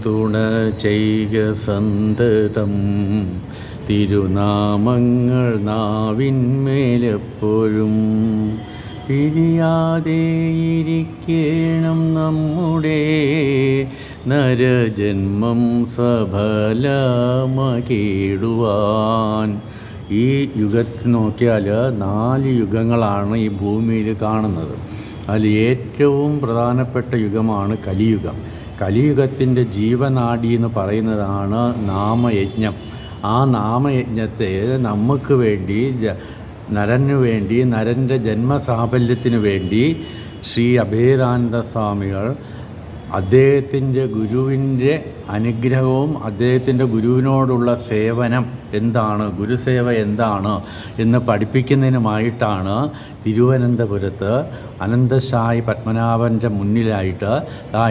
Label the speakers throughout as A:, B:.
A: തുണ ചെയ്ക സന്തതം, തിരുനാമങ്ങൾ നാവിന്മേലെപ്പോഴും. പിരിയാതെയിരിക്കണം നമ്മുടെ നരജന്മം സഫലമാക്കിടുവാൻ. ഈ യുഗത്തിൽ നോക്കിയാൽ 4 യുഗങ്ങളാണ് ഈ ഭൂമിയിൽ കാണുന്നത്. അതിൽ ഏറ്റവും പ്രധാനപ്പെട്ട യുഗമാണ് കലിയുഗം. കലിയുഗത്തിൻ്റെ ജീവനാഡി എന്ന് പറയുന്നതാണ് നാമയജ്ഞം. ആ നാമയജ്ഞത്തെ നമുക്ക് വേണ്ടി, നരനു വേണ്ടി, നരൻ്റെ ജന്മസാഫല്യത്തിന് വേണ്ടി ശ്രീ അഭേദാനന്ദ സ്വാമികൾ അദ്ദേഹത്തിൻ്റെ ഗുരുവിൻ്റെ അനുഗ്രഹവും അദ്ദേഹത്തിൻ്റെ ഗുരുവിനോടുള്ള സേവനം എന്താണ്, ഗുരുസേവ എന്താണ് എന്ന് പഠിപ്പിക്കുന്നതിനുമായിട്ടാണ് തിരുവനന്തപുരത്ത് അനന്തശായി പത്മനാഭൻ്റെ മുന്നിലായിട്ട്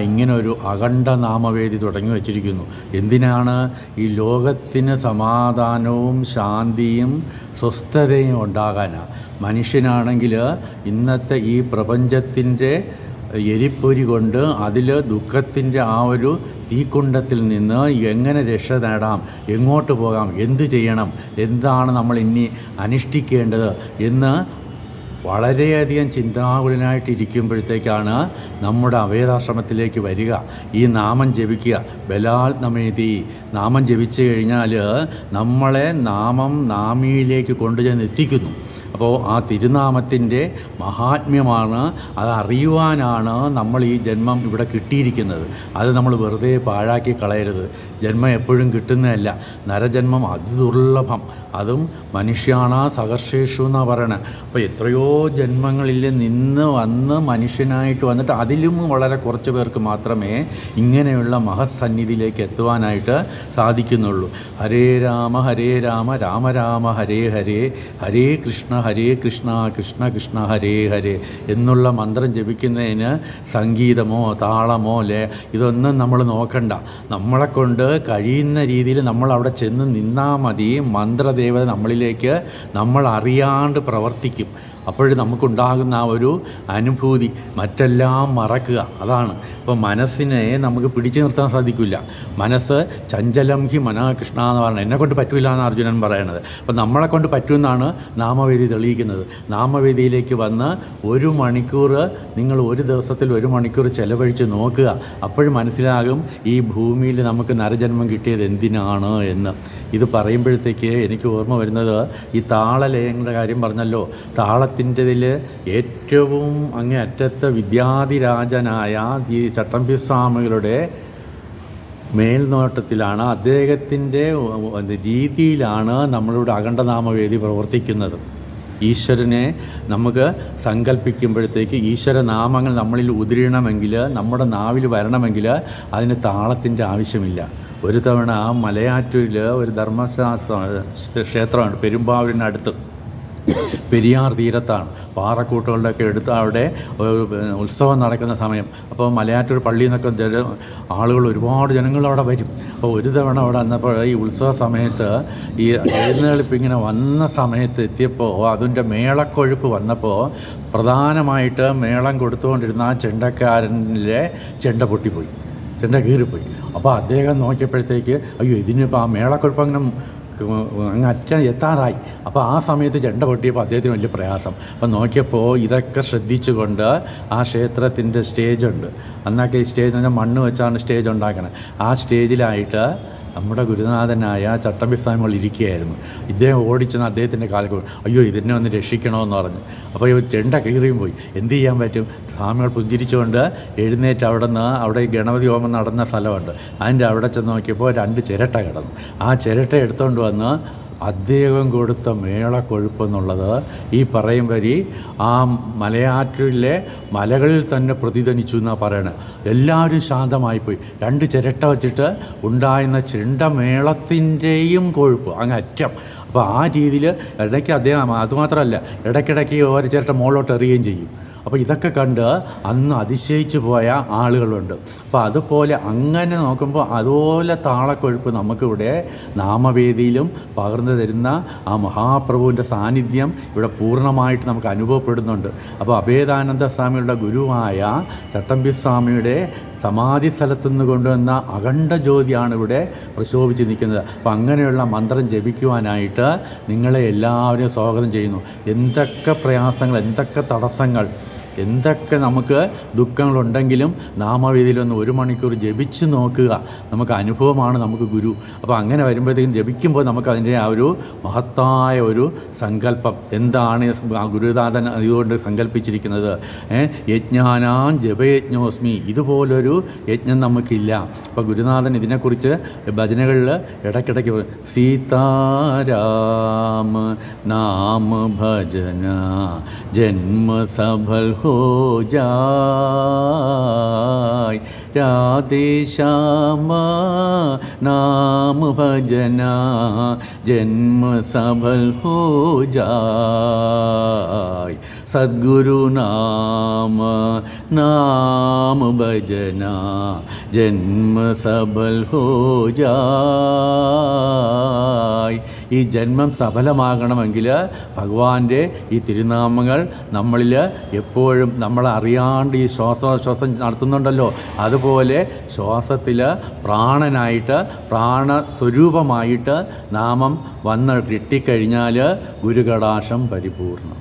A: ഇങ്ങനൊരു അഖണ്ഡ നാമവേദി തുടങ്ങി വച്ചിരിക്കുന്നു. എന്തിനാണ്? ഈ ലോകത്തിന് സമാധാനവും ശാന്തിയും സ്വസ്ഥതയും ഉണ്ടാകാനാണ്. മനുഷ്യനാണെങ്കിൽ ഇന്നത്തെ ഈ പ്രപഞ്ചത്തിൻ്റെ എരിപ്പൊരി കൊണ്ട് അതിൽ ദുഃഖത്തിൻ്റെ ആ ഒരു തീക്കുണ്ടത്തിൽ നിന്ന് എങ്ങനെ രക്ഷ നേടാം, എങ്ങോട്ട് പോകാം, എന്തു ചെയ്യണം, എന്താണ് നമ്മൾ ഇനി അനുഷ്ഠിക്കേണ്ടത് എന്ന് വളരെയധികം ചിന്താകുലനായിട്ടിരിക്കുമ്പോഴത്തേക്കാണ് നമ്മുടെ അഭേദാശ്രമത്തിലേക്ക് വരിക. ഈ നാമം ജപിക്കുക. ബലാൽ നമേതി നാമം ജപിച്ചു കഴിഞ്ഞാൽ നമ്മളെ നാമിയിലേക്ക് കൊണ്ടുചെന്ന് എത്തിക്കുന്നു. അപ്പോൾ ആ തിരുനാമത്തിൻ്റെ മഹാത്മ്യമാണ്, അത് അറിയുവാനാണ് നമ്മൾ ഈ ജന്മം ഇവിടെ കിട്ടിയിരിക്കുന്നത്. അത് നമ്മൾ വെറുതെ പാഴാക്കി കളയരുത്. ജന്മം എപ്പോഴും കിട്ടുന്നതല്ല. നരജന്മം അതിദുർലഭം. അതും മനുഷ്യാണ സഹർഷേഷു എന്നാണ് പറയണത്. അപ്പോൾ എത്രയോ ജന്മങ്ങളിൽ നിന്ന് വന്ന് മനുഷ്യനായിട്ട് വന്നിട്ട് അതിലും വളരെ കുറച്ച് പേർക്ക് മാത്രമേ ഇങ്ങനെയുള്ള മഹത്സന്നിധിയിലേക്ക് എത്തുവാനായിട്ട് സാധിക്കുന്നുള്ളൂ. ഹരേ രാമ രാമ രാമ ഹരേ ഹരേ, ഹരേ കൃഷ്ണ കൃഷ്ണ കൃഷ്ണ ഹരേ ഹരേ എന്നുള്ള മന്ത്രം ജപിക്കുന്നതിന് സംഗീതമോ താളമോ ഇതൊന്നും നമ്മൾ നോക്കണ്ട. നമ്മളെക്കൊണ്ട് കഴിയുന്ന രീതിയിൽ നമ്മൾ അവിടെ ചെന്ന് നിന്നാൽ മതി. മന്ത്രദേവത നമ്മളിലേക്ക് നമ്മൾ അറിയാണ്ട് പ്രവർത്തിക്കും. അപ്പോഴും നമുക്കുണ്ടാകുന്ന ആ ഒരു അനുഭൂതി മറ്റെല്ലാം മറക്കുക. അതാണ്. ഇപ്പോൾ മനസ്സിനെ നമുക്ക് പിടിച്ചു നിർത്താൻ സാധിക്കില്ല. മനസ്സ് ചഞ്ചലം ഹി മനഃകൃഷ്ണ എന്ന് പറഞ്ഞത് എന്നെക്കൊണ്ട് പറ്റില്ല എന്ന് അർജുനൻ പറയണത്. അപ്പോൾ നമ്മളെക്കൊണ്ട് പറ്റുമെന്നാണ് നാമവേദി തെളിയിക്കുന്നത്. നാമവേദിയിലേക്ക് വന്ന് 1 മണിക്കൂർ നിങ്ങൾ ഒരു ദിവസത്തിൽ 1 മണിക്കൂർ ചെലവഴിച്ച് നോക്കുക. അപ്പോഴും മനസ്സിലാകും ഈ ഭൂമിയിൽ നമുക്ക് നരജന്മം കിട്ടിയത് എന്തിനാണ് എന്ന്. ഇത് പറയുമ്പോഴത്തേക്ക് എനിക്ക് ഓർമ്മ വരുന്നത് ഈ താളലയങ്ങളുടെ കാര്യം പറഞ്ഞല്ലോ. താളത്തിൻ്റെതിൽ ഏറ്റവും അങ്ങേ അറ്റത്തെ വിദ്യാധിരാജനായ ഈ ചട്ടമ്പി സ്വാമികളുടെ മേൽനോട്ടത്തിലാണ്, അദ്ദേഹത്തിൻ്റെ രീതിയിലാണ് നമ്മളുടെ അഖണ്ഡനാമവേദി പ്രവർത്തിക്കുന്നത്. ഈശ്വരനെ നമുക്ക് സങ്കല്പിക്കുമ്പോഴത്തേക്ക് ഈശ്വരനാമങ്ങൾ നമ്മളിൽ ഉതിരണമെങ്കിൽ, നമ്മുടെ നാവിൽ വരണമെങ്കിൽ അതിന് താളത്തിൻ്റെ ആവശ്യമില്ല. ഒരു തവണ മലയാറ്റൂരിൽ ഒരു ധർമ്മശാസ്ത്ര ക്ഷേത്രമാണ്, പെരുമ്പാവൂരിനടുത്ത്, പെരിയാർ തീരത്താണ്. പാറക്കൂട്ടുകളുടെയൊക്കെ എടുത്ത് അവിടെ ഉത്സവം നടക്കുന്ന സമയം. അപ്പോൾ മലയാറ്റൂർ പള്ളിയിൽ നിന്നൊക്കെ ആളുകൾ, ഒരുപാട് ജനങ്ങൾ അവിടെ വരും. അപ്പോൾ ഒരു തവണ അവിടെ വന്നപ്പോൾ ഈ ഉത്സവ സമയത്ത് ഈ എഴുന്നള്ളിപ്പ് ഇങ്ങനെ വന്ന സമയത്ത് എത്തിയപ്പോൾ അതിൻ്റെ മേളക്കൊഴുപ്പ് വന്നപ്പോൾ പ്രധാനമായിട്ട് മേളം കൊടുത്തുകൊണ്ടിരുന്ന ആ ചെണ്ടക്കാരനിലെ ചെണ്ട പൊട്ടിപ്പോയി, ചെണ്ട കീറിപ്പോയി. അപ്പോൾ അദ്ദേഹം നോക്കിയപ്പോഴത്തേക്ക് അയ്യോ ഇതിനിപ്പോൾ ആ മേളക്കൊഴുപ്പ് അങ്ങനെ അങ്ങ് അറ്റം എത്താറായി. അപ്പോൾ ആ സമയത്ത് ചെണ്ട പൊട്ടിയപ്പോൾ അദ്ദേഹത്തിന് വലിയ പ്രയാസം. അപ്പോൾ നോക്കിയപ്പോൾ ഇതൊക്കെ ശ്രദ്ധിച്ചുകൊണ്ട് ആ ക്ഷേത്രത്തിൻ്റെ സ്റ്റേജുണ്ട്. അന്നൊക്കെ ഈ സ്റ്റേജ് എന്ന് പറഞ്ഞാൽ മണ്ണ് വെച്ചാണ് സ്റ്റേജ് ഉണ്ടാക്കണത്. ആ സ്റ്റേജിലായിട്ട് നമ്മുടെ ഗുരുനാഥനായ ചട്ടമ്പി സ്വാമികൾ ഇരിക്കുകയായിരുന്നു. ഇദ്ദേഹം ഓടിച്ചെന്ന് അദ്ദേഹത്തിൻ്റെ കാലത്ത് അയ്യോ ഇതിനെ ഒന്ന് രക്ഷിക്കണമെന്ന് പറഞ്ഞു. അപ്പോൾ ഈ ചെണ്ട കീറിയും പോയി. എന്ത് ചെയ്യാൻ പറ്റും? സ്വാമികൾ പുഞ്ചിരിച്ചുകൊണ്ട് എഴുന്നേറ്റ് അവിടെ ഗണപതി ഹോമം നടന്ന സ്ഥലമുണ്ട്. അതിൻ്റെ അവിടെ ചെന്ന് നോക്കിയപ്പോൾ 2 ചിരട്ട കിടന്നു. ആ ചിരട്ട എടുത്തുകൊണ്ട് വന്ന് അദ്ദേഹം കൊടുത്ത മേളക്കൊഴുപ്പെന്നുള്ളത് ഈ പറയും വരി ആ മലയാറ്റിലെ മലകളിൽ തന്നെ പ്രതിധ്വനിച്ചു എന്നാണ് പറയണത്. എല്ലാവരും ശാന്തമായിപ്പോയി. 2 ചിരട്ട വച്ചിട്ട് ഉണ്ടായിരുന്ന ചെണ്ടമേളത്തിൻ്റെയും കൊഴുപ്പ് അങ്ങ് അറ്റം. അപ്പോൾ ആ രീതിയിൽ ഇടയ്ക്ക് അദ്ദേഹം അതുമാത്രമല്ല, ഇടയ്ക്കിടയ്ക്ക് ഒരു ചിരട്ട മുകളിലോട്ട് എറിയുകയും ചെയ്യും. അപ്പോൾ ഇതൊക്കെ കണ്ട് അന്ന് അതിശയിച്ചു പോയ ആളുകളുണ്ട്. അപ്പോൾ അതുപോലെ അങ്ങനെ നോക്കുമ്പോൾ അതുപോലെ താളക്കൊഴുപ്പ് നമുക്കിവിടെ നാമവേദിയിലും പകർന്നു തരുന്ന ആ മഹാപ്രഭുവിൻ്റെ സാന്നിധ്യം ഇവിടെ പൂർണ്ണമായിട്ട് നമുക്ക് അനുഭവപ്പെടുന്നുണ്ട്. അപ്പോൾ അഭേദാനന്ദ സ്വാമിയുടെ ഗുരുവായ ചട്ടമ്പി സ്വാമിയുടെ സമാധി സ്ഥലത്തു നിന്ന് കൊണ്ടുവന്ന അഖണ്ഡ ജ്യോതിയാണ് ഇവിടെ പ്രശോഭിച്ച് നിൽക്കുന്നത്. അപ്പം അങ്ങനെയുള്ള മന്ത്രം ജപിക്കുവാനായിട്ട് നിങ്ങളെ എല്ലാവരെയും സ്വാഗതം ചെയ്യുന്നു. എന്തൊക്കെ പ്രയാസങ്ങൾ, എന്തൊക്കെ തടസ്സങ്ങൾ, എന്തൊക്കെ നമുക്ക് ദുഃഖങ്ങളുണ്ടെങ്കിലും നാമവേദിയിലൊന്ന് 1 മണിക്കൂർ ജപിച്ച് നോക്കുക. നമുക്ക് അനുഭവമാണ് നമുക്ക് ഗുരു. അപ്പോൾ അങ്ങനെ വരുമ്പോഴത്തേക്കും ജപിക്കുമ്പോൾ നമുക്ക് അതിൻ്റെ ആ ഒരു മഹത്തായ ഒരു സങ്കല്പം എന്താണ് ആ ഗുരുനാഥൻ അതുകൊണ്ട് സങ്കല്പിച്ചിരിക്കുന്നത്. യജ്ഞാനാം ജപയജ്ഞോസ്മി, ഇതുപോലൊരു യജ്ഞം നമുക്കില്ല. അപ്പോൾ ഗുരുനാഥൻ ഇതിനെക്കുറിച്ച് ഭജനകളിൽ ഇടയ്ക്കിടയ്ക്ക് സീതാരാമ നാമ ഭജന ജന്മ സഫൽ हो जाय, राधे श्याम नाम भजना जन्म सफल हो जाय, सद्गुरु नाम नाम भजना जन्म सफल हो जाय. ഈ ജന്മം സഫലമാകണമെങ്കിൽ ഭഗവാന്റെ ഈ തിരുനാമങ്ങൾ നമ്മളിൽ എപ്പോഴും നമ്മളറിയാണ്ട് ഈ ശ്വാസോച്ഛ്വാസം നടത്തുന്നുണ്ടല്ലോ, അതുപോലെ ശ്വാസത്തിൽ പ്രാണനായിട്ട് പ്രാണസ്വരൂപമായിട്ട് നാമം വന്ന് കിട്ടിക്കഴിഞ്ഞാൽ ഗുരുകടാക്ഷം പരിപൂർണം.